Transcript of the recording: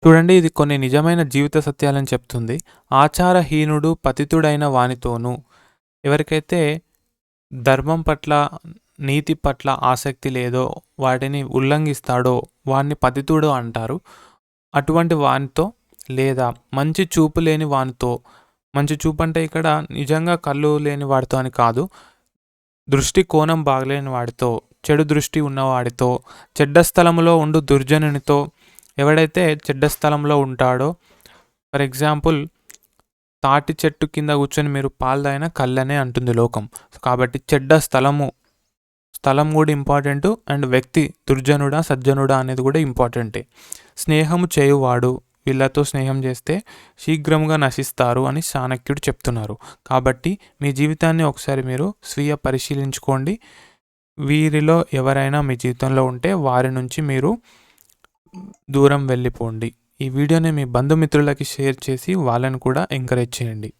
చూడండి, ఇది కొన్ని నిజమైన జీవిత సత్యాలని చెప్తుంది. ఆచారహీనుడు పతితుడైన వానితోనూ, ఎవరికైతే ధర్మం పట్ల, నీతి పట్ల ఆసక్తి లేదో, వాటిని ఉల్లంఘిస్తాడో వాడిని పతితుడు అంటారు. అటువంటి వానితో, లేదా మంచి చూపు లేని వానితో, మంచి చూపు అంటే ఇక్కడ నిజంగా కళ్ళు లేని వాడితో అని కాదు, దృష్టి కోణం బాగలేని వాడితో, చెడు దృష్టి ఉన్నవాడితో, చెడ్డ స్థలంలో ఉండు దుర్జనునితో. ఎవడైతే చెడ్డ స్థలంలో ఉంటాడో, ఫర్ ఎగ్జాంపుల్ తాటి చెట్టు కింద కూర్చొని మీరు పాలు తాగినా కళ్ళనే అంటుంది లోకం. కాబట్టి చెడ్డ స్థలం కూడా ఇంపార్టెంట్, అండ్ వ్యక్తి దుర్జనుడా సజ్జనుడా అనేది కూడా ఇంపార్టెంటే. స్నేహము చేయువాడు, వీళ్ళతో స్నేహం చేస్తే శీఘ్రంగా నశిస్తారు అని చాణక్యుడు చెప్తున్నారు. కాబట్టి మీ జీవితాన్ని ఒకసారి మీరు స్వీయ పరిశీలించుకోండి. వీరిలో ఎవరైనా మీ జీవితంలో ఉంటే వారి నుంచి మీరు దూరం వెళ్ళిపోండి. ఈ వీడియోని మీ బంధుమిత్రులకి షేర్ చేసి వాళ్ళని కూడా ఎంకరేజ్ చేయండి.